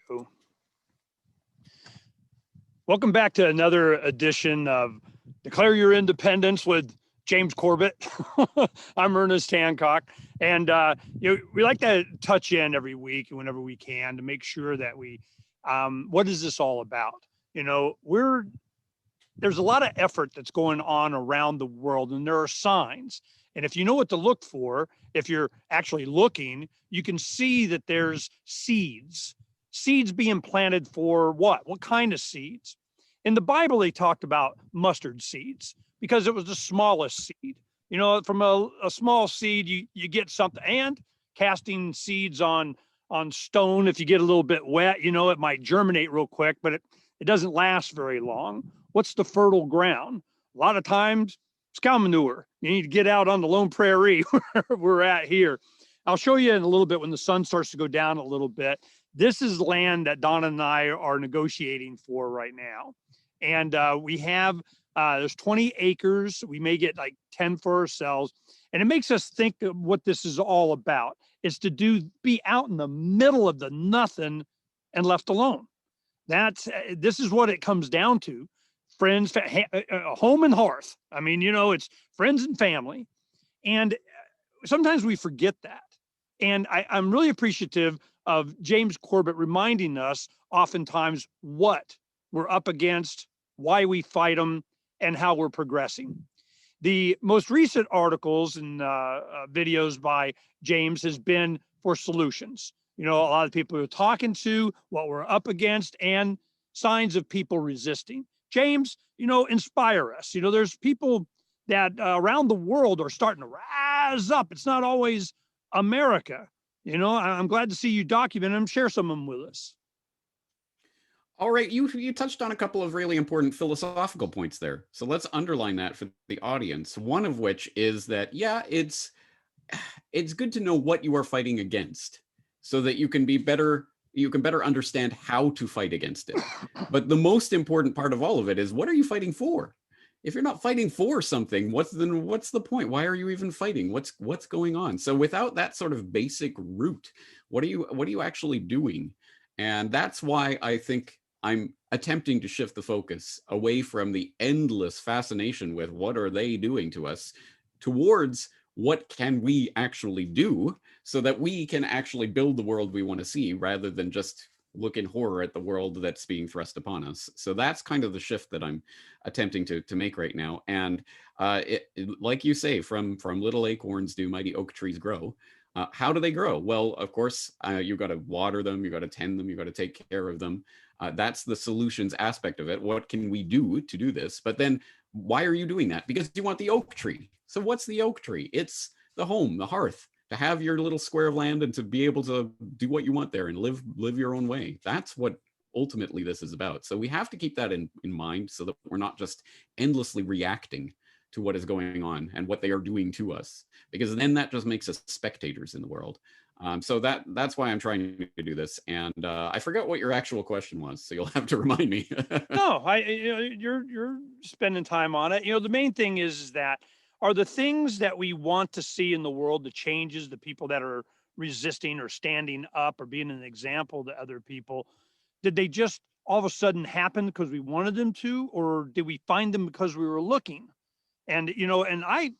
go. Welcome back to another edition of Declare Your Independence with James Corbett. I'm Ernest Hancock, and we like to touch in every week whenever we can to make sure that we, what is this all about? There's a lot of effort that's going on around the world, and there are signs. And if you know what to look for, if you're actually looking, you can see that there's seeds being planted for what? What kind of seeds? In the Bible, they talked about mustard seeds because it was the smallest seed. From a small seed, you get something. And casting seeds on stone, if you get a little bit wet, it might germinate real quick, but it doesn't last very long. What's the fertile ground? A lot of times, it's cow manure. You need to get out on the lone prairie where we're at here. I'll show you in a little bit when the sun starts to go down a little bit. This is land that Donna and I are negotiating for right now. And we have, there's 20 acres. We may get like 10 for ourselves. And it makes us think of what this is all about. It's to be out in the middle of the nothing and left alone. This is what it comes down to. Friends, home and hearth. I mean, it's friends and family. And sometimes we forget that. And I'm really appreciative of James Corbett reminding us oftentimes what we're up against, why we fight them, and how we're progressing. The most recent articles and videos by James has been for solutions. A lot of people we're talking to, what we're up against, and signs of people resisting. James, inspire us. There's people that around the world are starting to rise up. It's not always America. I'm glad to see you document them, share some of them with us. All right, you touched on a couple of really important philosophical points there. So let's underline that for the audience. One of which is that, it's good to know what you are fighting against so that you can better understand how to fight against it. But the most important part of all of it is, what are you fighting for? If you're not fighting for something, what's the point? Why are you even fighting? What's going on? So without that sort of basic root, what are you actually doing? And that's why I think I'm attempting to shift the focus away from the endless fascination with what are they doing to us towards what can we actually do so that we can actually build the world we want to see rather than just look in horror at the world that's being thrust upon us. So that's kind of the shift that I'm attempting to make right now. And like you say, from little acorns do mighty oak trees grow. How do they grow? Well, of course, you've got to water them, you've got to tend them, you've got to take care of them. That's the solutions aspect of it. What can we do to do this? But then why are you doing that? Because you want the oak tree. So what's the oak tree? It's the home, the hearth, to have your little square of land and to be able to do what you want there and live your own way. That's what ultimately this is about. So we have to keep that in mind so that we're not just endlessly reacting to what is going on and what they are doing to us, because then that just makes us spectators in the world. So that's why I'm trying to do this. And I forgot what your actual question was, so you'll have to remind me. No, you're spending time on it. The main thing is that are the things that we want to see in the world, the changes, the people that are resisting or standing up or being an example to other people, did they just all of a sudden happen because we wanted them to, or did we find them because we were looking? And and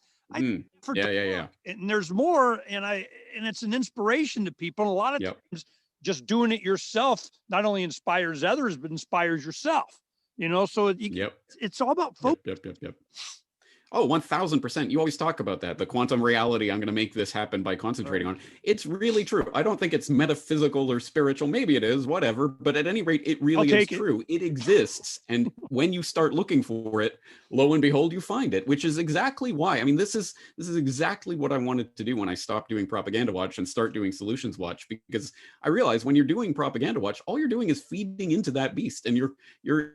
there's more, and it's an inspiration to people. And a lot of times, just doing it yourself not only inspires others, but inspires yourself. So it's all about focus. Oh, 1000%. You always talk about that. The quantum reality, I'm going to make this happen by concentrating on. It's really true. I don't think it's metaphysical or spiritual. Maybe it is, whatever. But at any rate, it really is true. It exists. And when you start looking for it, lo and behold, you find it, which is exactly why. I mean, this is exactly what I wanted to do when I stopped doing Propaganda Watch and start doing Solutions Watch, because I realized when you're doing Propaganda Watch, all you're doing is feeding into that beast, and you're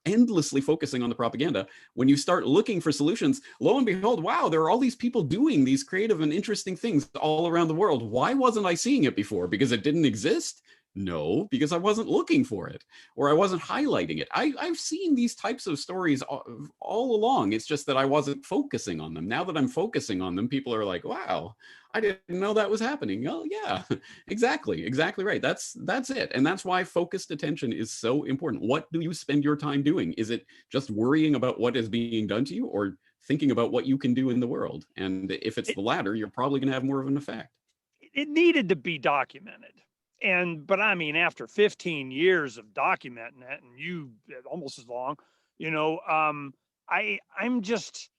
endlessly focusing on the propaganda. When you start looking for solutions, lo and behold, wow, there are all these people doing these creative and interesting things all around the world. Why wasn't I seeing it before? Because it didn't exist? No, because I wasn't looking for it, or I wasn't highlighting it. I've seen these types of stories all along. It's just that I wasn't focusing on them. Now that I'm focusing on them, people are like, wow, I didn't know that was happening. Oh yeah, exactly right. That's it. And that's why focused attention is so important. What do you spend your time doing? Is it just worrying about what is being done to you, or thinking about what you can do in the world? And if it's It, the latter, you're probably going to have more of an effect. it needed to be documented. But I mean, after 15 years of documenting it, and you almost as long, you know, I'm just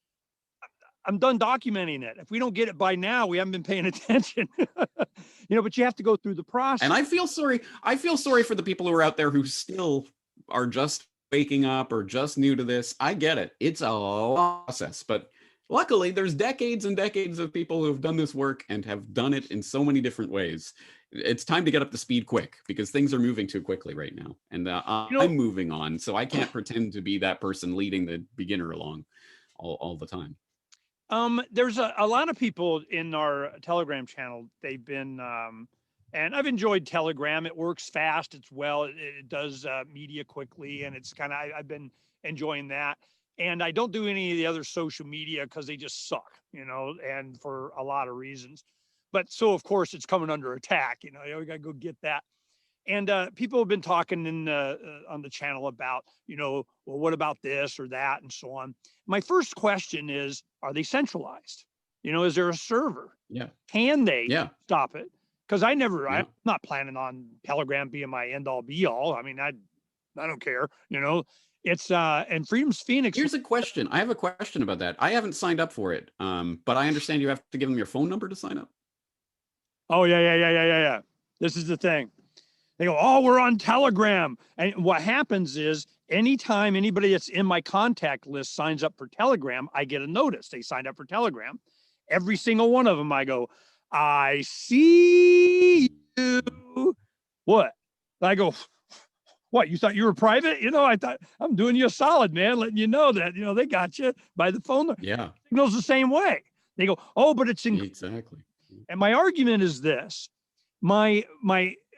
I'm done documenting it. If we don't get it by now, we haven't been paying attention. But you have to go through the And process. I feel sorry for the people who are out there who still are just waking up or just new to this. I get it. It's a long process, but luckily there's decades and decades of people who have done this work and have done it in so many different ways. It's time to get up to speed quick, because things are moving too quickly right now. And You know, I'm moving on, so I can't pretend to be that person leading the beginner along all the time. there's a lot of people in our Telegram channel. They've been, and I've enjoyed Telegram. It works fast. It's well. It does media quickly, and it's kind of. I've been enjoying that. And I don't do any of the other social media because they just suck, and for a lot of reasons. But so of course it's coming under attack. We got to go get that. And people have been talking on the channel about, well, what about this or that and so on. My first question is, are they centralized? Is there a server? Yeah. Can they Yeah. stop it? Because I'm Yeah. not planning on Telegram being my end all be all. I mean, I don't care. It's and Freedom's Phoenix. Here's a question. I have a question about that. I haven't signed up for it, but I understand you have to give them your phone number to sign up. Oh yeah. This is the thing. They go, oh, we're on Telegram. And what happens is anytime anybody that's in my contact list signs up for Telegram, I get a notice. They signed up for Telegram. Every single one of them, I go, I see you. What? I go, what? You thought you were private? I thought I'm doing you a solid, man, letting you know that, they got you by the phone. Yeah. Signals the same way. They go, oh, but it's exactly. And my argument is this: my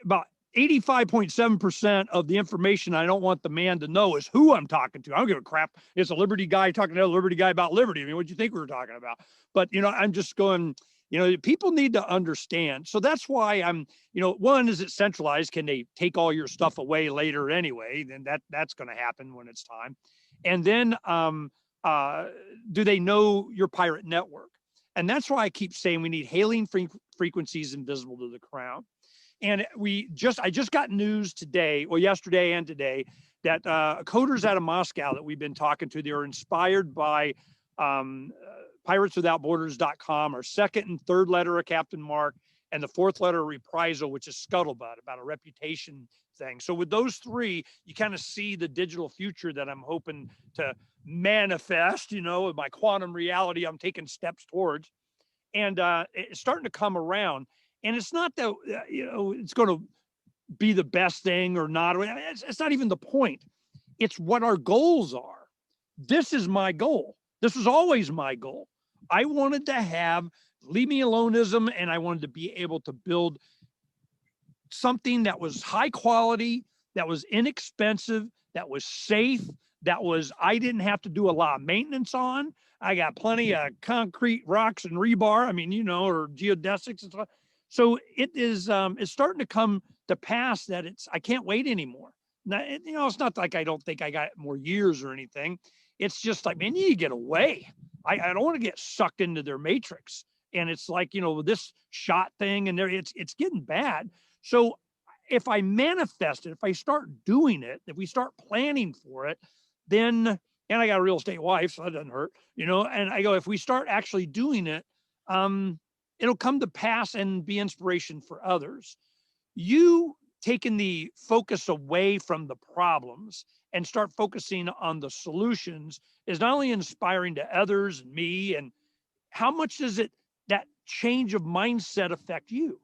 about 85.7% of the information I don't want the man to know is who I'm talking to. I don't give a crap. It's a Liberty guy talking to a Liberty guy about Liberty. I mean, what do you think we were talking about? But, I'm just going, people need to understand. So that's why I'm, one, is it centralized? Can they take all your stuff away later anyway? Then that's going to happen when it's time. And then do they know your pirate network? And that's why I keep saying we need hailing frequencies invisible to the crown. And I just got news today, well, yesterday and today, that coders out of Moscow that we've been talking to, they are inspired by pirateswithoutborders.com, our second and third letter of Captain Mark, and the fourth letter of Reprisal, which is scuttlebutt, about a reputation thing. So with those three, you kind of see the digital future that I'm hoping to manifest, with my quantum reality I'm taking steps towards. And it's starting to come around. And it's not that, it's going to be the best thing or not. It's not even the point. It's what our goals are. This is my goal. This was always my goal. I wanted to have leave me aloneism, and I wanted to be able to build something that was high quality, that was inexpensive, that was safe, I didn't have to do a lot of maintenance on. I got plenty of concrete rocks and rebar. I mean, or geodesics and stuff. So it's starting to come to pass that I can't wait anymore. Now, it's not like I don't think I got more years or anything. It's just like, man, you need to get away. I don't want to get sucked into their matrix. And it's like, this shot thing and it's getting bad. So if I manifest it, if I start doing it, if we start planning for it, then, and I got a real estate wife, so that doesn't hurt, and I go, if we start actually doing it, it'll come to pass and be inspiration for others. You taking the focus away from the problems and start focusing on the solutions is not only inspiring to others and me, and how much does that change of mindset affect you?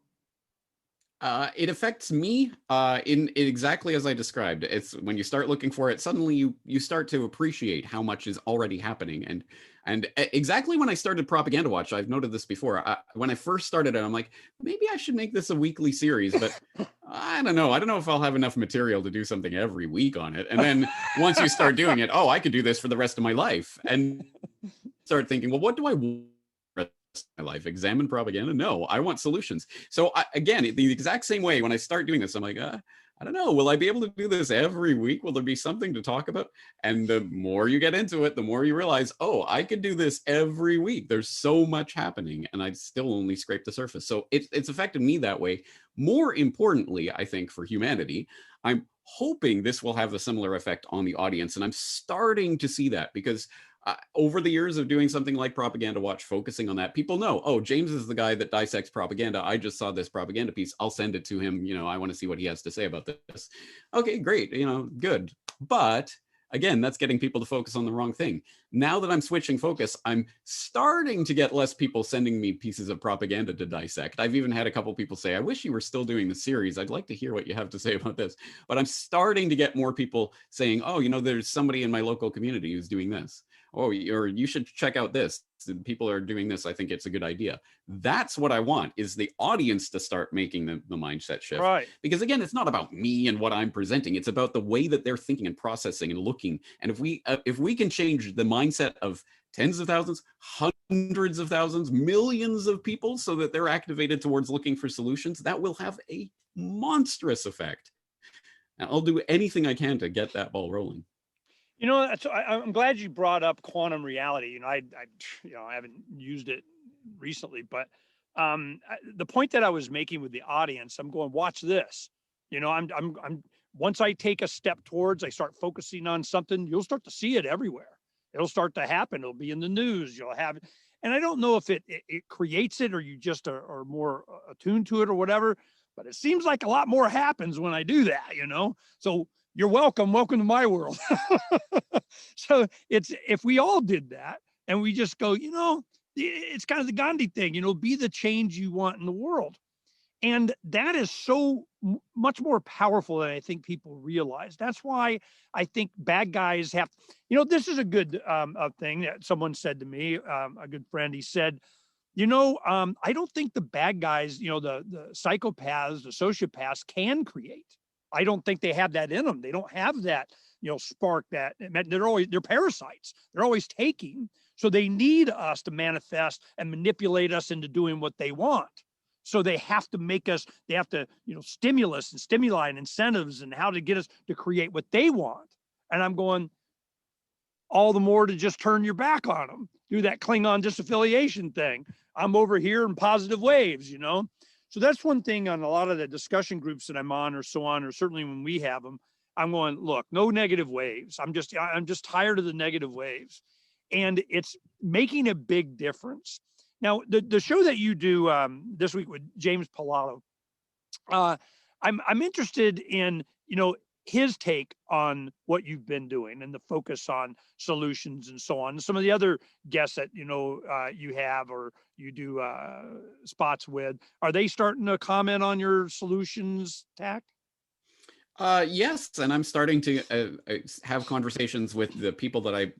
It affects me in exactly as I described. It's when you start looking for it, suddenly you start to appreciate how much is already happening. And And exactly when I started Propaganda Watch, I've noted this before. When I first started it, I'm like, maybe I should make this a weekly series, but I don't know. I don't know if I'll have enough material to do something every week on it. And then once you start doing it, oh, I could do this for the rest of my life. And start thinking, well, what do I want for the rest of my life? Examine propaganda? No, I want solutions. So again, the exact same way, when I start doing this, I'm like, I don't know. Will I be able to do this every week? Will there be something to talk about? And the more you get into it, the more you realize, oh, I could do this every week. There's so much happening, and I still only scrape the surface. So it's affected me that way. More importantly, I think for humanity, I'm hoping this will have a similar effect on the audience. And I'm starting to see that because over the years of doing something like Propaganda Watch, focusing on that, people know, oh, James is the guy that dissects propaganda. I just saw this propaganda piece. I'll send it to him. I want to see what he has to say about this. Okay, great. Good. But again, that's getting people to focus on the wrong thing. Now that I'm switching focus, I'm starting to get less people sending me pieces of propaganda to dissect. I've even had a couple people say, I wish you were still doing the series. I'd like to hear what you have to say about this. But I'm starting to get more people saying, oh, there's somebody in my local community who's doing this. Oh, or you should check out this. People are doing this. I think it's a good idea. That's what I want, is the audience to start making the mindset shift. Right. Because again, it's not about me and what I'm presenting. It's about the way that they're thinking and processing and looking. And if we can change the mindset of tens of thousands, hundreds of thousands, millions of people so that they're activated towards looking for solutions, that will have a monstrous effect. And I'll do anything I can to get that ball rolling. I'm glad you brought up quantum reality. I haven't used it recently, but the point that I was making with the audience, I'm going, watch this. I'm once I take a step towards, I start focusing on something, you'll start to see it everywhere. It'll start to happen. It'll be in the news. You'll have it. And I don't know if it creates it or you just are more attuned to it or whatever, but it seems like a lot more happens when I do that, So you're welcome to my world. So if we all did that and we just go, it's kind of the Gandhi thing, be the change you want in the world. And that is so much more powerful than I think people realize. That's why I think bad guys have, this is a good thing that someone said to me, a good friend. He said, I don't think the bad guys, the psychopaths, the sociopaths can create. I don't think they have that in them. They don't have that, spark that they're parasites. They're always taking. So they need us to manifest and manipulate us into doing what they want. So they have to make us, they have to, stimulus and stimuli and incentives and how to get us to create what they want. And I'm going, all the more to just turn your back on them, do that Klingon disaffiliation thing. I'm over here in positive waves, So that's one thing on a lot of the discussion groups that I'm on or so on, or certainly when we have them, I'm going, look, no negative waves. I'm just tired of the negative waves. And it's making a big difference. Now, the show that you do this week with James Pilato, I'm interested in, his take on what you've been doing and the focus on solutions and so on. And some of the other guests that, you have or you do spots with, are they starting to comment on your solutions tack? Yes, and I'm starting to have conversations with the people that I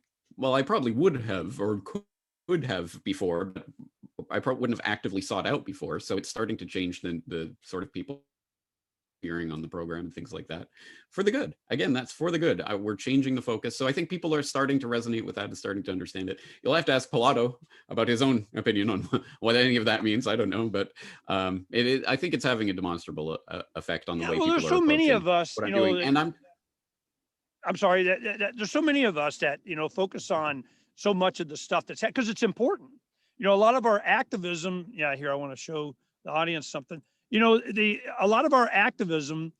probably would have or could have before, but I probably wouldn't have actively sought out before. So it's starting to change the sort of people appearing on the program and things like that for the good. Again, that's for the good. We're changing the focus. So I think people are starting to resonate with that and starting to understand it. You'll have to ask Pilato about his own opinion on what any of that means. I don't know, but I think it's having a demonstrable effect on the way people are approaching. There's so many of us, and I'm sorry, there's so many of us that, focus on so much of the stuff that's because it's important. A lot of our activism, here I want to show the audience something. A lot of our activism,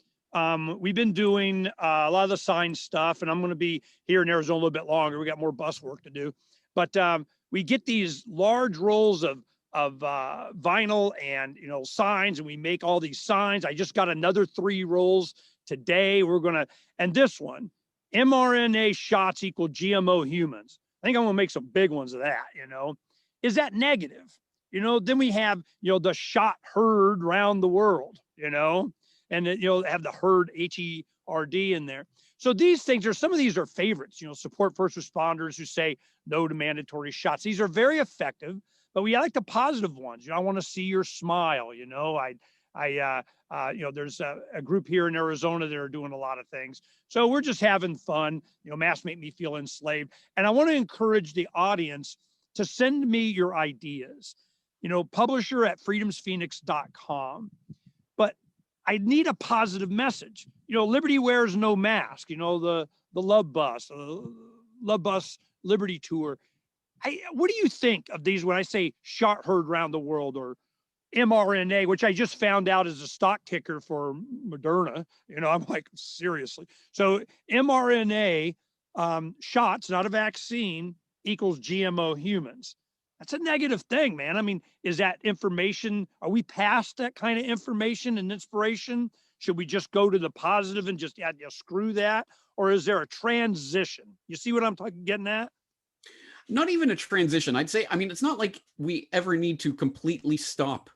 we've been doing a lot of the science stuff, and I'm going to be here in Arizona a little bit longer. We got more bus work to do, but we get these large rolls of vinyl and signs, and we make all these signs. I just got another 3 rolls today. And this one, mRNA shots equal GMO humans. I think I'm going to make some big ones of that. Is that negative? Then we have, the shot herd around the world, and have the herd, RD in there. So these things are, some of these are favorites, support first responders who say no to mandatory shots. These are very effective, but we like the positive ones. I want to see your smile. There's a group here in Arizona that are doing a lot of things. So we're just having fun. Masks make me feel enslaved. And I want to encourage the audience to send me your ideas, publisher at freedomsphoenix.com. But I need a positive message. Liberty wears no mask, the Love Bus, Love Bus Liberty Tour. What do you think of these when I say shot heard around the world, or mRNA, which I just found out is a stock ticker for Moderna? I'm like, seriously. So mRNA shots, not a vaccine, equals GMO humans. That's a negative thing, man. I mean, is that information, are we past that kind of information and inspiration? Should we just go to the positive and just screw that? Or is there a transition? You see what I'm getting at? Not even a transition. I'd say, it's not like we ever need to completely stop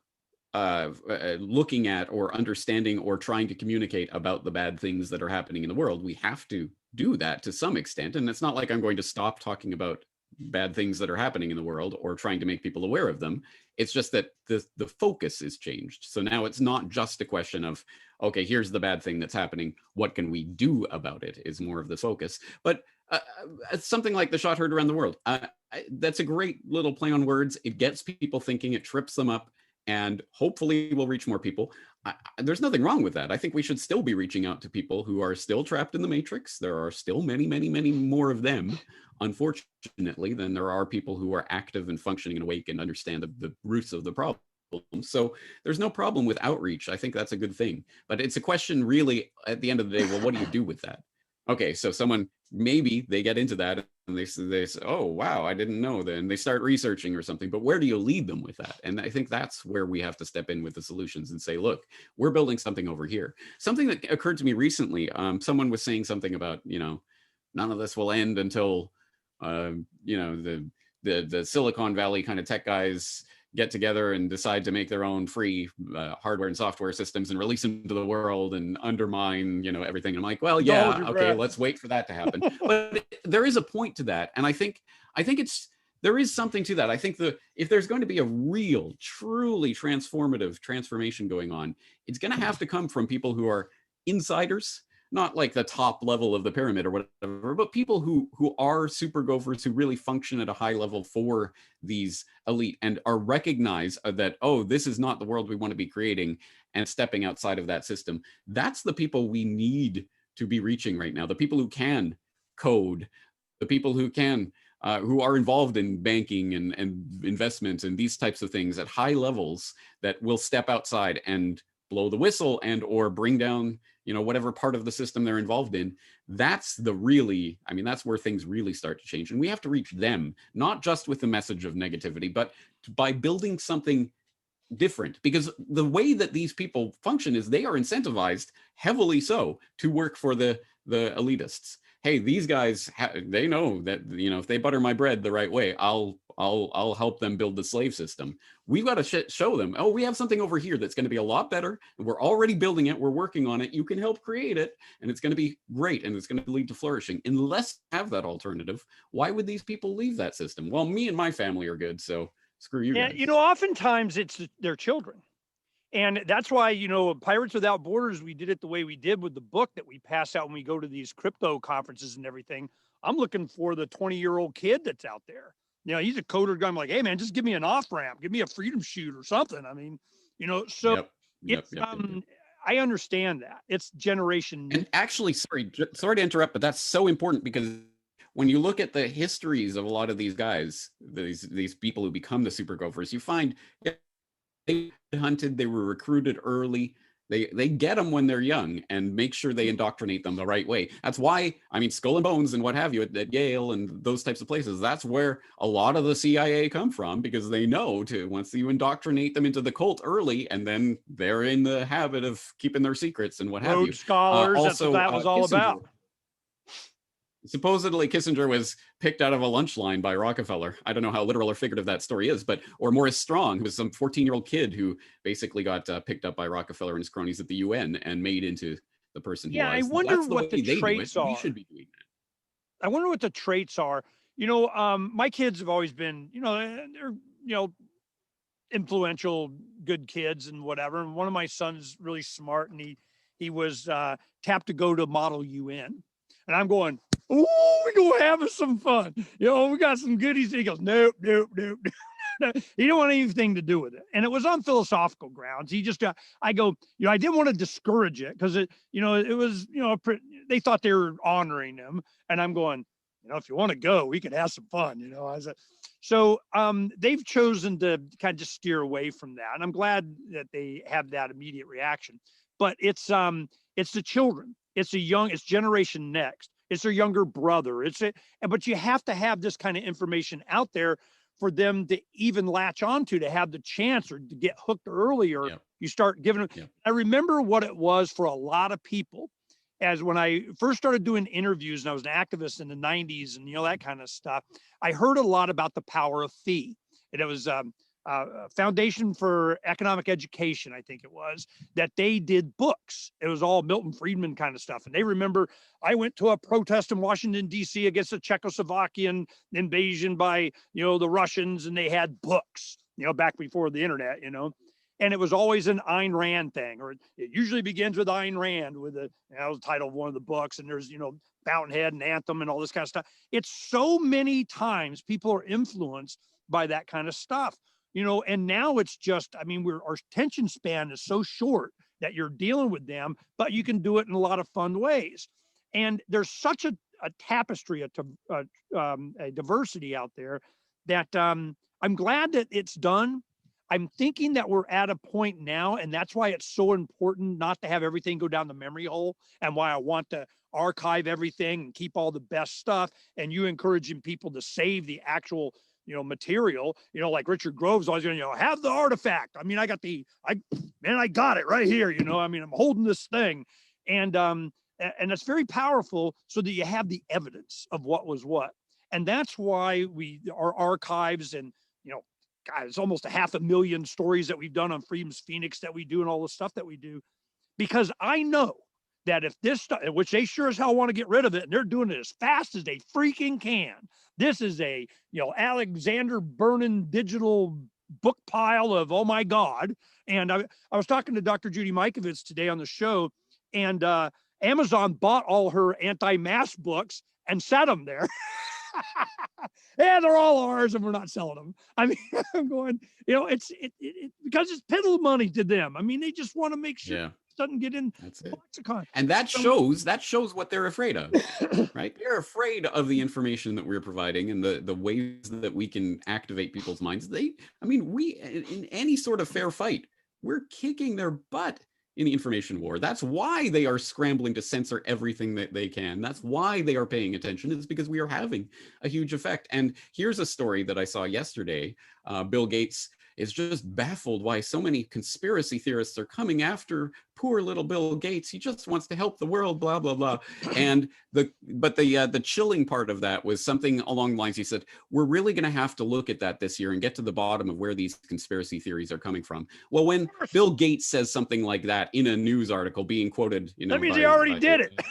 looking at or understanding or trying to communicate about the bad things that are happening in the world. We have to do that to some extent. And it's not like I'm going to stop talking about bad things that are happening in the world or trying to make people aware of them. It's just that the focus is changed. So now it's not just a question of, okay, here's the bad thing that's happening, what can we do about it, is more of the focus. But something like the shot heard around the world, that's a great little play on words. It gets people thinking, it trips them up, and hopefully we'll reach more people. There's nothing wrong with that. I think we should still be reaching out to people who are still trapped in the matrix. There are still many, many, many more of them, unfortunately, than there are people who are active and functioning and awake and understand the roots of the problem. So there's no problem with outreach. I think that's a good thing. But it's a question really at the end of the day, well, what do you do with that? Okay, so someone, maybe they get into that and they say, oh, wow, I didn't know. Then they start researching or something. But where do you lead them with that? And I think that's where we have to step in with the solutions and say, look, we're building something over here. Something that occurred to me recently, someone was saying something about, none of this will end until, the Silicon Valley kind of tech guys get together and decide to make their own free hardware and software systems and release them to the world and undermine, everything. And I'm like, well, yeah, okay, let's wait for that to happen. But there is a point to that. And I think there is something to that. I think if there's going to be a real, truly transformative transformation going on, it's going to have to come from people who are insiders, not like the top level of the pyramid or whatever, but people who are super gophers, who really function at a high level for these elite and are recognized that, oh, this is not the world we want to be creating, and stepping outside of that system. That's the people we need to be reaching right now. The people who can code, the people who can, who are involved in banking and investments and these types of things at high levels, that will step outside and blow the whistle and or bring down whatever part of the system they're involved in. That's that's where things really start to change. And we have to reach them, not just with the message of negativity, but by building something different. Because the way that these people function is they are incentivized, heavily so, to work for the elitists. Hey, these guys, they know that, if they butter my bread the right way, I'll help them build the slave system. We've got to show them, oh, we have something over here that's going to be a lot better. We're already building it. We're working on it. You can help create it, and it's going to be great, and it's going to lead to flourishing. Unless you have that alternative, why would these people leave that system? Well, me and my family are good, so screw you guys. Oftentimes it's their children. And that's why, Pirates Without Borders, we did it the way we did with the book that we pass out when we go to these crypto conferences and everything. I'm looking for the 20-year-old kid that's out there. He's a coder guy. I'm like, hey, man, just give me an off-ramp. Give me a freedom shoot or something. I mean, so yep. I understand that. It's generation. And actually, sorry to interrupt, but that's so important, because when you look at the histories of a lot of these guys, these people who become the super gophers, you find they hunted, they were recruited early. They get them when they're young and make sure they indoctrinate them the right way. That's why, Skull and Bones and what have you at Yale and those types of places, that's where a lot of the CIA come from, because they know once you indoctrinate them into the cult early, and then they're in the habit of keeping their secrets and what have you. Rhodes Scholars, that's what that was all about. Supposedly Kissinger was picked out of a lunch line by Rockefeller. I don't know how literal or figurative that story is, or Morris Strong, who was some 14-year-old kid who basically got picked up by Rockefeller and his cronies at the UN and made into the person who Yeah, I was. wonder That's the what way the they do it. traits We are. should be doing that. I wonder what the traits are. My kids have always been, they're, influential, good kids and whatever. And one of my sons really smart, and he was tapped to go to Model UN, and I'm going, oh, we're gonna have us some fun. We got some goodies. He goes, nope, nope, nope. He didn't want anything to do with it, and it was on philosophical grounds. He just, I go, I didn't want to discourage it because it was, they thought they were honoring him, and I'm going, if you want to go, we could have some fun. I said, so they've chosen to kind of just steer away from that, and I'm glad that they have that immediate reaction. But it's the children, it's generation next, it's their younger brother, but you have to have this kind of information out there for them to even latch onto, to have the chance or to get hooked earlier. Yep. You start giving them. Yep. I remember what it was for a lot of people as when I first started doing interviews and I was an activist in the 90s and that kind of stuff. I heard a lot about the power of fee. And it was Foundation for Economic Education, I think it was, that they did books. It was all Milton Friedman kind of stuff. And they remember I went to a protest in Washington, D.C. against the Czechoslovakian invasion by, the Russians, and they had books, back before the internet, and it was always an Ayn Rand thing, or it usually begins with Ayn Rand with the title of one of the books. And there's, Fountainhead and Anthem and all this kind of stuff. It's so many times people are influenced by that kind of stuff, and now it's just, our attention span is so short that you're dealing with them, but you can do it in a lot of fun ways. And there's such a tapestry, a diversity out there that I'm glad that it's done. I'm thinking that we're at a point now, and that's why it's so important not to have everything go down the memory hole, and why I want to archive everything and keep all the best stuff. And you encouraging people to save the actual, material, like Richard Grove's always going, have the artifact. I got it right here. I'm holding this thing. And it's very powerful so that you have the evidence of what was what. And that's why our archives and, God, it's almost 500,000 stories that we've done on Freedom's Phoenix that we do and all the stuff that we do, because I know that if this stuff, which they sure as hell want to get rid of it, and they're doing it as fast as they freaking can. This is a, Alexander Burnin digital book pile of, oh my God. And I was talking to Dr. Judy Mikovits today on the show, and Amazon bought all her anti-mask books and set them there. Yeah, they're all ours and we're not selling them. I'm going, it's because it's piddle money to them. They just want to make sure it doesn't get in the lexicon. And that shows what they're afraid of, right? They're afraid of the information that we're providing and the ways that we can activate people's minds. We in any sort of fair fight, we're kicking their butt in the information war. That's why they are scrambling to censor everything that they can. That's why they are paying attention. It's because we are having a huge effect. And here's a story that I saw yesterday. Bill Gates is just baffled why so many conspiracy theorists are coming after poor little Bill Gates. He just wants to help the world, blah, blah, blah. And the chilling part of that was something along the lines, he said, we're really going to have to look at that this year and get to the bottom of where these conspiracy theories are coming from. Well, when Bill Gates says something like that in a news article being quoted, that means he already did it.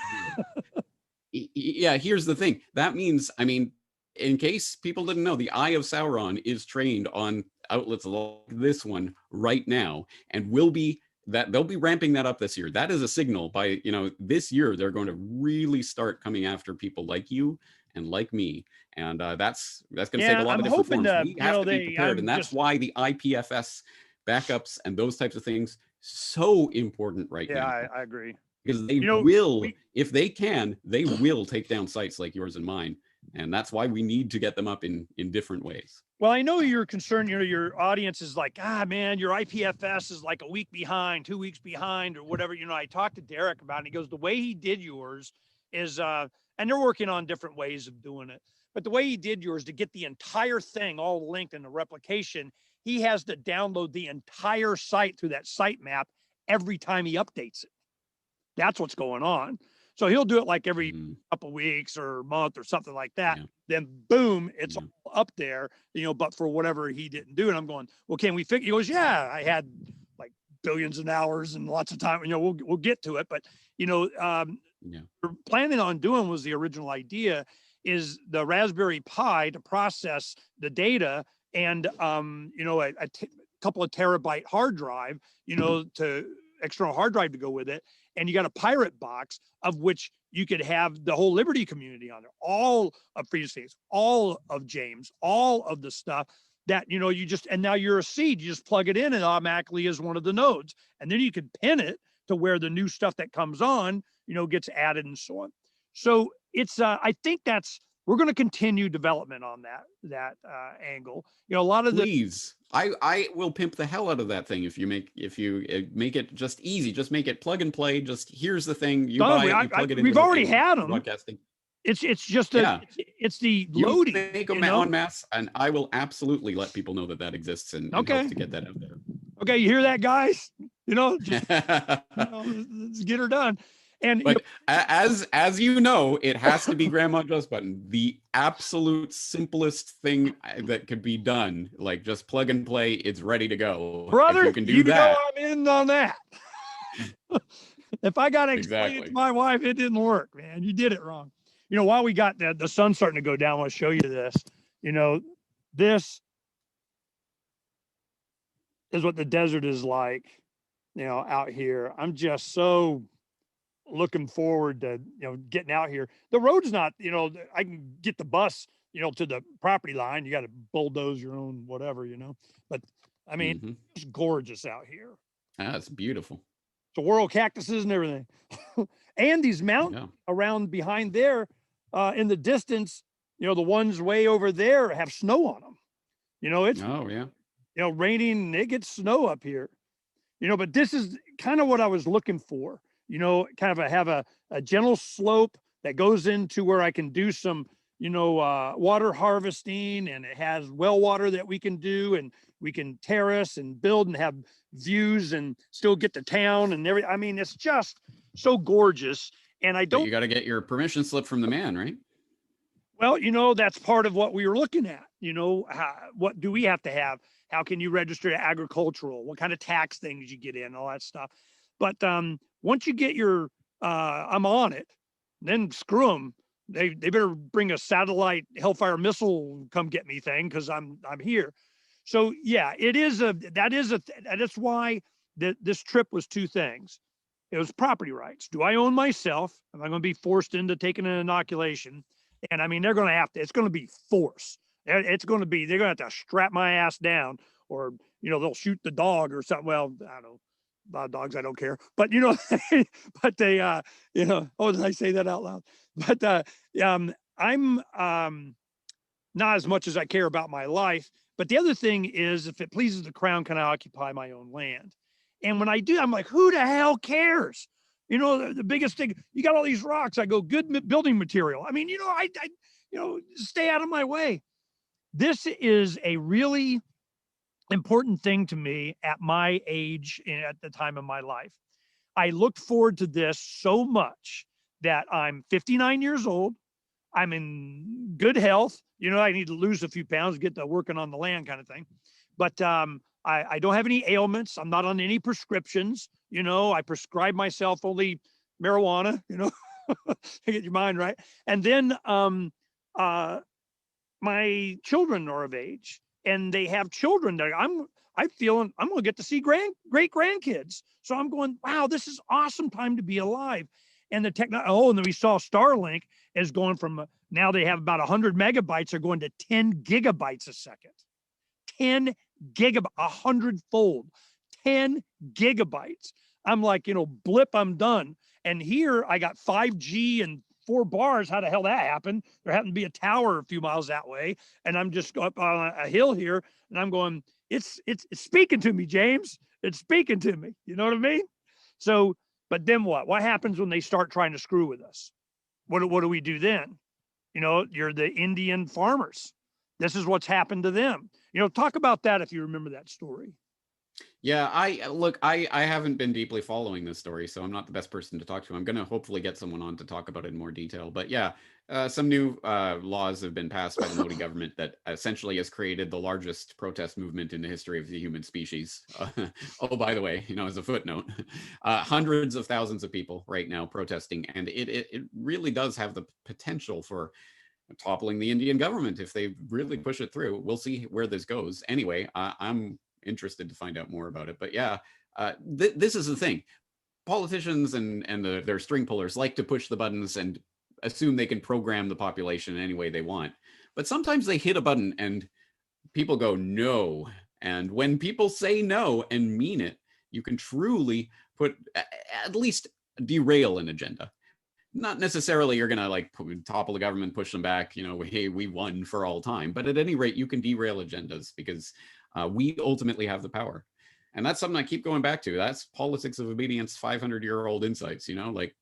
Yeah, here's the thing. That means, in case people didn't know, the Eye of Sauron is trained on outlets like this one right now, and they'll be ramping that up this year. That is a signal by, this year they're going to really start coming after people like you and like me. And that's going to take a lot of different forms. We have to be prepared. And that's why the IPFS backups and those types of things so important right now. Yeah, I agree. Because they will, if they can, they will take down sites like yours and mine. And that's why we need to get them up in different ways. Well, I know you're concerned, your audience is like, man, your IPFS is like a week behind, 2 weeks behind or whatever. I talked to Derek about it. He goes, the way he did yours is, and they're working on different ways of doing it, but the way he did yours to get the entire thing all linked in the replication, he has to download the entire site through that sitemap every time he updates it. That's what's going on. So he'll do it like every couple weeks or month or something like that. Yeah. Then boom, it's all up there, but for whatever he didn't do. And I'm going, well, can we fix? He goes, yeah, I had like billions of hours and lots of time. We'll get to it, but Yeah. we're planning on doing was the original idea is the Raspberry Pi to process the data and couple of terabyte hard drive, to external hard drive to go with it. And you got a pirate box of which you could have the whole Liberty community on there, all of Freedom Space, all of James, all of the stuff that, and now you're a seed, you just plug it in and automatically is one of the nodes. And then you can pin it to where the new stuff that comes on, gets added and so on. So it's, I think we're going to continue development on that angle. A lot of Please. I will pimp the hell out of that thing if you make it just easy. Just make it plug and play. Just here's the thing. You buy it, you plug it in. We've already had them. Broadcasting. It's just it's the loading. You make them en masse, and I will absolutely let people know that exists and help to get that out there. Okay, you hear that, guys? Just let's get her done. And but as you know, it has to be Grandma Just Button, the absolute simplest thing that could be done. Like just plug and play, it's ready to go. Brother, if you can do that. I'm in on that. If I got to explain it to my wife, it didn't work, man. You did it wrong. While we got the sun starting to go down, I want to show you this. This is what the desert is like, out here. I'm just so looking forward to, getting out here. The road's not, I can get the bus, to the property line. You got to bulldoze your own whatever, but I mean, It's gorgeous out here. Ah, it's beautiful. It's a world of cactuses and everything. And these mountains around behind there, in the distance, the ones way over there have snow on them. It's raining, it gets snow up here. But this is kind of what I was looking for. Kind of have a gentle slope that goes into where I can do some, water harvesting, and it has well water that we can do, and we can terrace and build and have views and still get to town and everything. I mean, it's just so gorgeous. And you got to get your permission slip from the man, right? Well, that's part of what we were looking at. What do we have to have? How can you register to agricultural? What kind of tax things you get in, all that stuff. But once you get your, I'm on it, then screw them. They better bring a satellite Hellfire missile come get me thing, because I'm here. So yeah, that's why this trip was two things. It was property rights. Do I own myself? Am I going to be forced into taking an inoculation? And I mean, they're going to have to. It's going to be force. It's going to be. They're going to have to strap my ass down, or they'll shoot the dog or something. Well, I don't know. About dogs, I don't care. But but they, oh, did I say that out loud? But I'm not as much as I care about my life. But the other thing is, if it pleases the crown, can I occupy my own land? And when I do, I'm like, who the hell cares? The biggest thing, you got all these rocks. I go, good building material. I mean, I stay out of my way. This is a really important thing to me at my age and at the time of my life. I looked forward to this so much that I'm 59 years old. I'm in good health. I need to lose a few pounds, get to working on the land kind of thing. But I don't have any ailments. I'm not on any prescriptions. I prescribe myself only marijuana, to get your mind right. And then my children are of age, and they have children that I'm feeling I'm going to get to see great grandkids. So I'm going, wow, this is awesome time to be alive. And the and then we saw Starlink is going from, now they have about 100 megabytes, are going to 10 gigabytes a second. 10 gigabytes, 100-fold, 10 gigabytes. I'm like, blip, I'm done. And here I got 5G and 4 bars. How the hell that happened? There happened to be a tower a few miles that way, and I'm just up on a hill here, and I'm going, it's speaking to me, James. It's speaking to me. You know what I mean? So, but then what? What happens when they start trying to screw with us? What do we do then? You're the Indian farmers. This is what's happened to them. Talk about that if you remember that story. Yeah, I haven't been deeply following this story, so I'm not the best person to talk to. I'm going to hopefully get someone on to talk about it in more detail. But yeah, some new laws have been passed by the Modi government that essentially has created the largest protest movement in the history of the human species. Oh, by the way, as a footnote, hundreds of thousands of people right now protesting, and it really does have the potential for toppling the Indian government if they really push it through. We'll see where this goes. Anyway, I'm interested to find out more about it. But yeah, this is the thing. Politicians and their string pullers like to push the buttons and assume they can program the population any way they want. But sometimes they hit a button and people go no. And when people say no and mean it, you can truly put at least derail an agenda. Not necessarily you're going to like topple the government, push them back, hey, we won for all time. But at any rate, you can derail agendas because we ultimately have the power. And that's something I keep going back to. That's politics of obedience, 500-year-old insights, like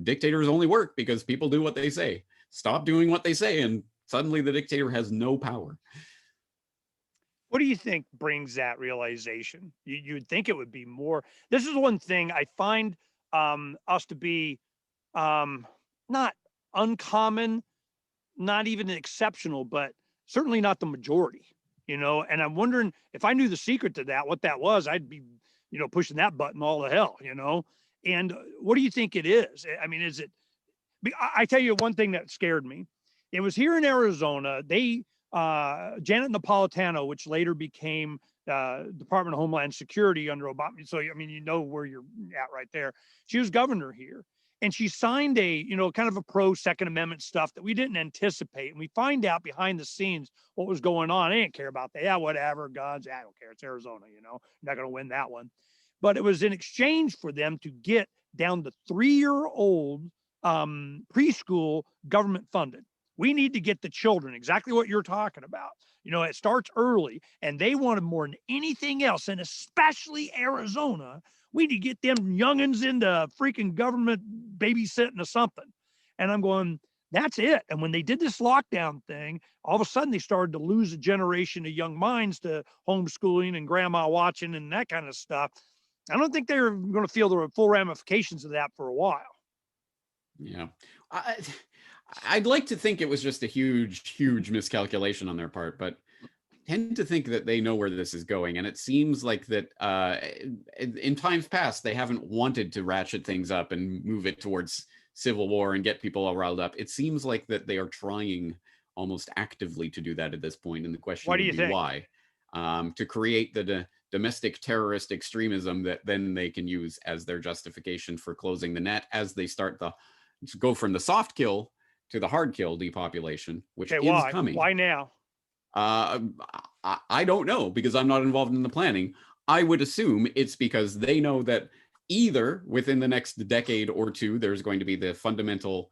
dictators only work because people do what they say. Stop doing what they say, and suddenly the dictator has no power. What do you think brings that realization? You'd think it would be more. This is one thing I find us to be not uncommon, not even exceptional, but certainly not the majority, and I'm wondering if I knew the secret to that, what that was, I'd be, pushing that button all the hell, and what do you think it is? I mean, is it, I tell you one thing that scared me. It was here in Arizona. Janet Napolitano, which later became Department of Homeland Security under Obama. So, I mean, where you're at right there. She was governor here. And she signed a, kind of a pro Second Amendment stuff that we didn't anticipate. And we find out behind the scenes what was going on. I didn't care about that. Yeah, whatever, guns. I don't care. It's Arizona, you're not going to win that one. But it was in exchange for them to get down to 3-year-old preschool government funded. We need to get the children, exactly what you're talking about. It starts early, and they wanted more than anything else, and especially Arizona, we need to get them youngins into freaking government babysitting or something. And I'm going, that's it. And when they did this lockdown thing, all of a sudden they started to lose a generation of young minds to homeschooling and grandma watching and that kind of stuff. I don't think they're going to feel the full ramifications of that for a while. Yeah. I'd like to think it was just a huge miscalculation on their part, but I tend to think that they know where this is going. And it seems like that in times past, they haven't wanted to ratchet things up and move it towards civil war and get people all riled up. It seems like that they are trying almost actively to do that at this point. And the question would be why? To create the domestic terrorist extremism that then they can use as their justification for closing the net as they start to go from the soft kill to the hard kill depopulation, which is coming. Why now? I don't know, because I'm not involved in the planning. I would assume it's because they know that either within the next decade or two, there's going to be the fundamental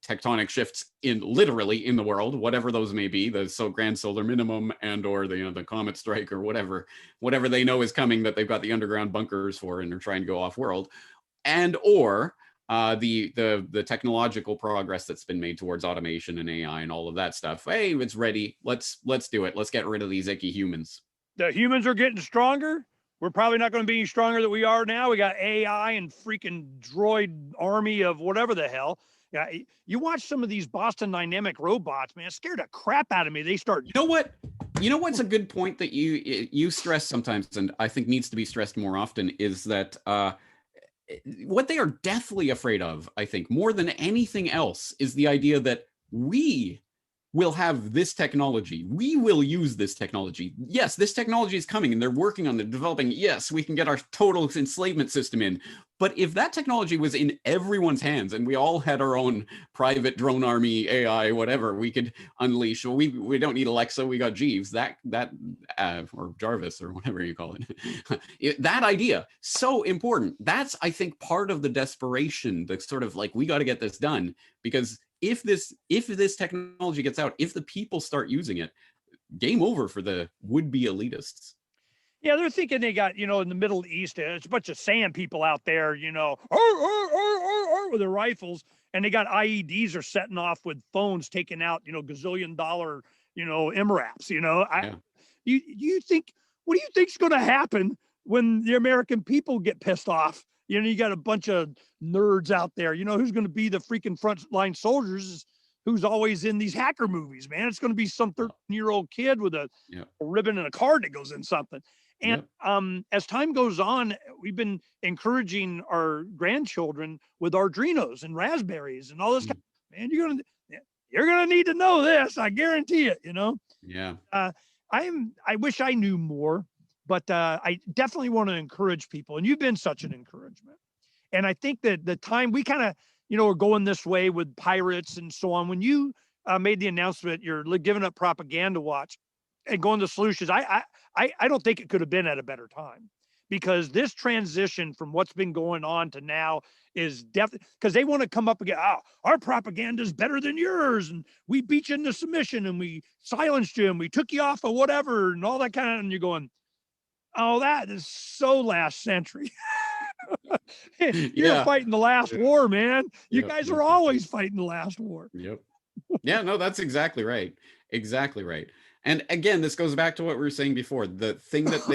tectonic shifts literally in the world, whatever those may be, the grand solar minimum and or the comet strike or whatever they know is coming that they've got the underground bunkers for and they're trying to go off world, and or the technological progress that's been made towards automation and AI and all of that stuff. Hey, it's ready. Let's do it. Let's get rid of these icky humans. The humans are getting stronger. We're probably not going to be any stronger than we are now. We got AI and freaking droid army of whatever the hell. Yeah, you watch some of these Boston Dynamic robots, man, it scared the crap out of me. They start. You know what's a good point that you stress sometimes, and I think needs to be stressed more often, is that what they are deathly afraid of, I think, more than anything else, is the idea that we will have this technology. We will use this technology. Yes, this technology is coming and they're working on developing. Yes, we can get our total enslavement system in. But if that technology was in everyone's hands and we all had our own private drone army, AI, whatever, we could unleash. Well, we don't need Alexa. We got Jeeves, or Jarvis or whatever you call it. That idea, so important. That's, I think, part of the desperation, the sort of like, we got to get this done, because if this technology gets out, if the people start using it, game over for the would-be elitists. Yeah, they're thinking they got, in the Middle East, it's a bunch of sand people out there, with their rifles, and they got IEDs are setting off with phones taking out, gazillion dollar, MRAPs, You think what do you think's going to happen when the American people get pissed off? You know, you got a bunch of nerds out there. You know, who's going to be the freaking frontline soldiers? Who's always in these hacker movies, man? It's going to be some 13-year-old kid with a ribbon and a card that goes in something. And as time goes on, we've been encouraging our grandchildren with Arduinos and Raspberries and all this. Man, you're gonna need to know this. I guarantee it. You know. Yeah. I wish I knew more, but I definitely want to encourage people. And you've been such an encouragement. And I think that the time we kind of, you know, are going this way with pirates and so on. When you made the announcement, you're giving up propaganda watch and going to solutions. I don't think it could have been at a better time, because this transition from what's been going on to now is definitely, because they want to come up again. Oh, our propaganda is better than yours, and we beat you into submission, and we silenced you, and we took you off of whatever, and all that kind of. And you're going, oh, that is so last century. You're fighting the last war, man. You guys are always fighting the last war. Yep. Yeah, no, that's exactly right. Exactly right. And again, this goes back to what we were saying before. The thing that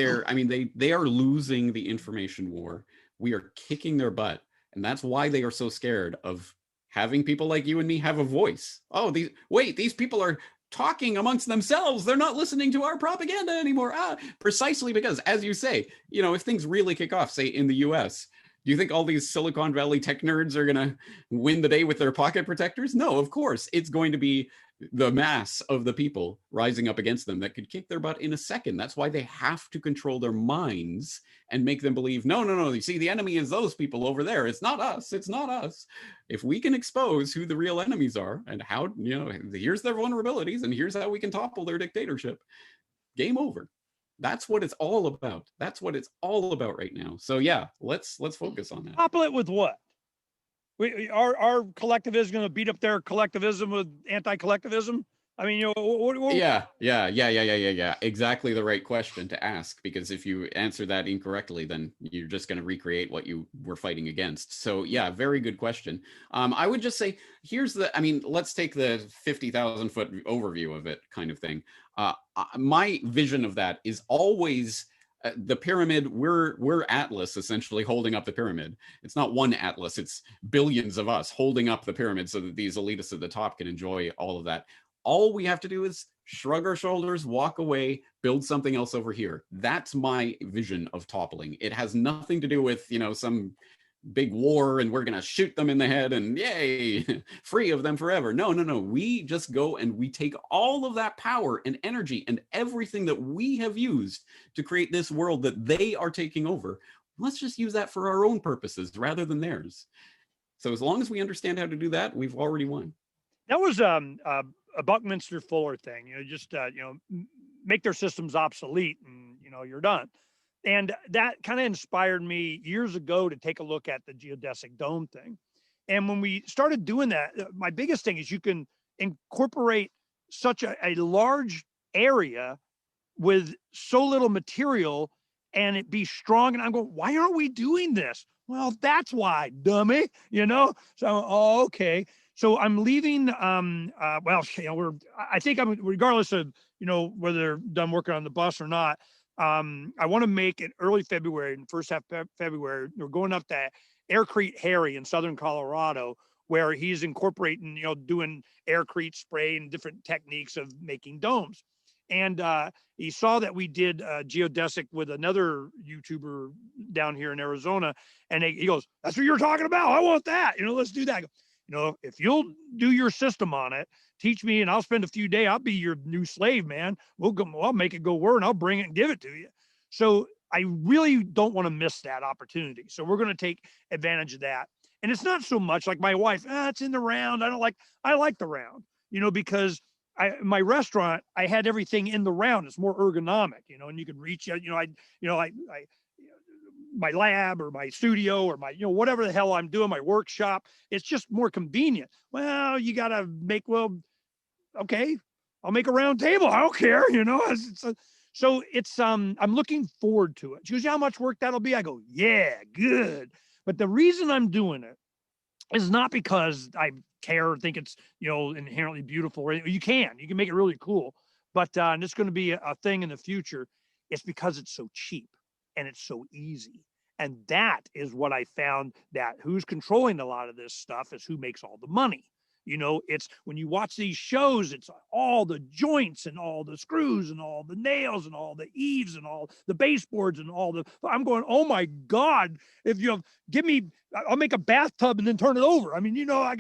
they are losing the information war. We are kicking their butt. And that's why they are so scared of having people like you and me have a voice. Oh, these people are talking amongst themselves. They're not listening to our propaganda anymore. Precisely because, as you say, you know, if things really kick off, say in the US, do you think all these Silicon Valley tech nerds are going to win the day with their pocket protectors? No, of course. It's going to be the mass of the people rising up against them that could kick their butt in a second. That's why they have to control their minds and make them believe, no, you see, the enemy is those people over there. It's not us. It's not us. If we can expose who the real enemies are and how, you know, here's their vulnerabilities and here's how we can topple their dictatorship, game over. That's what it's all about. That's what it's all about right now. So yeah, let's focus on that. Topple it with what? Our collectivism is going to beat up their collectivism with anti-collectivism. I mean, you know, Yeah. Exactly the right question to ask, because if you answer that incorrectly, then you're just going to recreate what you were fighting against. So yeah, very good question. I would just say, let's take the 50,000 foot overview of it kind of thing. My vision of that is always the pyramid. We're Atlas essentially holding up the pyramid. It's not one Atlas, it's billions of us holding up the pyramid so that these elitists at the top can enjoy all of that. All we have to do is shrug our shoulders, walk away, build something else over here. That's my vision of toppling. It has nothing to do with, you know, some big war and we're going to shoot them in the head and yay, free of them forever. No. We just go and we take all of that power and energy and everything that we have used to create this world that they are taking over. Let's just use that for our own purposes rather than theirs. So as long as we understand how to do that, we've already won. That was a Buckminster Fuller thing, you know, just, make their systems obsolete and, you know, you're done. And that kind of inspired me years ago to take a look at the geodesic dome thing. And when we started doing that, my biggest thing is you can incorporate such a large area with so little material and it be strong. And I'm going, why aren't we doing this? Well, that's why, dummy, you know? So, okay. So I'm leaving, I think I'm, regardless of, you know, whether they're done working on the bus or not, I want to make it early February, in the first half of February, we're going up to Aircrete Harry in Southern Colorado, where he's incorporating, you know, doing aircrete spray and different techniques of making domes. And he saw that we did geodesic with another YouTuber down here in Arizona. And he goes, that's what you're talking about. I want that. You know, let's do that. I go, you know, if you'll do your system on it, teach me, and I'll spend a few days. I'll be your new slave, man. I'll make it go word, and I'll bring it and give it to you. So I really don't want to miss that opportunity. So we're going to take advantage of that. And it's not so much like my wife, it's in the round. I like the round, you know, because my restaurant, I had everything in the round. It's more ergonomic, you know, and you can reach out, my lab or my studio or my, you know, whatever the hell I'm doing, my workshop, it's just more convenient. Well, you got to make, okay, I'll make a round table. I don't care, you know. So it's, I'm looking forward to it. She goes, how much work that'll be? I go, yeah, good. But the reason I'm doing it is not because I care or think it's, you know, inherently beautiful. You can make it really cool, but and it's going to be a thing in the future. It's because it's so cheap and it's so easy. And that is what I found, that who's controlling a lot of this stuff is who makes all the money. You know, it's when you watch these shows, it's all the joints and all the screws and all the nails and all the eaves and all the baseboards and all the, I'm going, oh my God, if you have, give me, I'll make a bathtub and then turn it over. I mean, you know,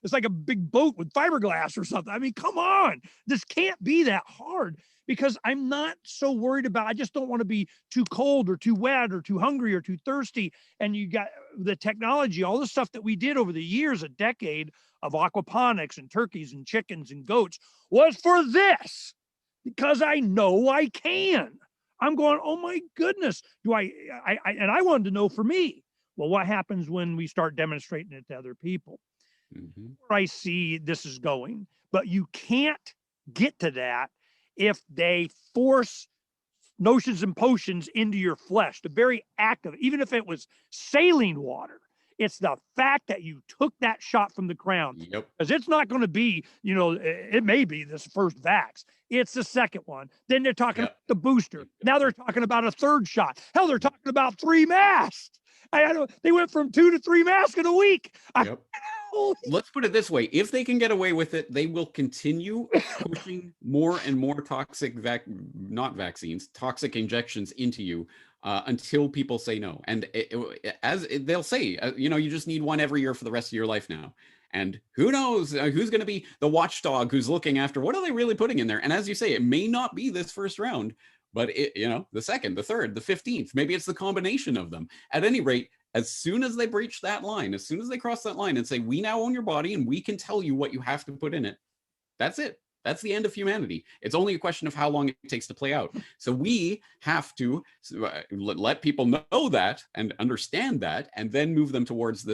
it's like a big boat with fiberglass or something. I mean, come on, this can't be that hard, because I'm not so worried about, I just don't want to be too cold or too wet or too hungry or too thirsty. And you got the technology, all the stuff that we did over the years, a decade of aquaponics and turkeys and chickens and goats, was for this, because I know I can. I'm going, oh my goodness, do and I wanted to know for me, well, what happens when we start demonstrating it to other people? Mm-hmm. Where I see this is going, but you can't get to that if they force notions and potions into your flesh. The very act of it, even if it was saline water, it's the fact that you took that shot from the ground. Yep. Because it's not going to be, you know, it may be this first vax. It's the second one. Then they're talking about the booster. Now they're talking about a third shot. Hell, they're talking about 3 masks. They went from 2 to 3 masks in a week. Yep. Let's put it this way. If they can get away with it, they will continue pushing more and more toxic, not vaccines, toxic injections into you until people say no. And they'll say, you know, you just need one every year for the rest of your life now. And who knows who's going to be the watchdog who's looking after what are they really putting in there? And as you say, it may not be this first round, but you know, the second, the third, the 15th, maybe it's the combination of them. At any rate, as soon as they breach that line, as soon as they cross that line and say, we now own your body and we can tell you what you have to put in it, that's it. That's the end of humanity. It's only a question of how long it takes to play out. So we have to let people know that and understand that, and then move them towards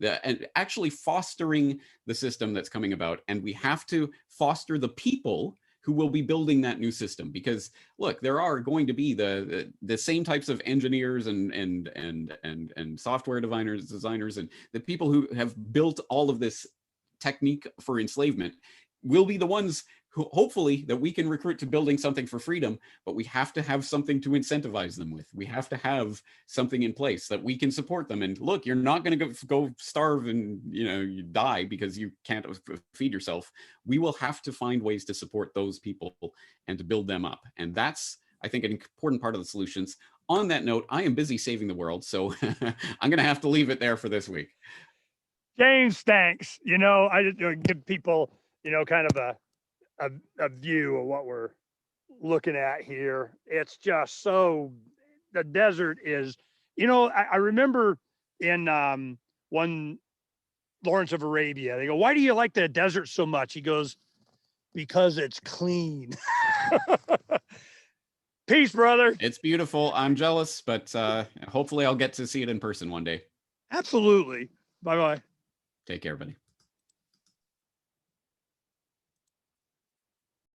and actually fostering the system that's coming about. And we have to foster the people who will be building that new system, because look, there are going to be the same types of engineers and software designers and the people who have built all of this technique for enslavement will be the ones who hopefully that we can recruit to building something for freedom. But we have to have something to incentivize them with. We have to have something in place that we can support them. And look, you're not going to go starve and you die because you can't feed yourself. We will have to find ways to support those people and to build them up. And that's, I think, an important part of the solutions. On that note, I am busy saving the world, so I'm going to have to leave it there for this week. James, thanks. You know, I just give people, kind of a view of what we're looking at here. It's just so, the desert is, I remember in one Lawrence of Arabia, they go, why do you like the desert so much? He goes, because it's clean. Peace, brother. It's beautiful. I'm jealous, but hopefully I'll get to see it in person one day. Absolutely. Bye-bye. Take care, buddy.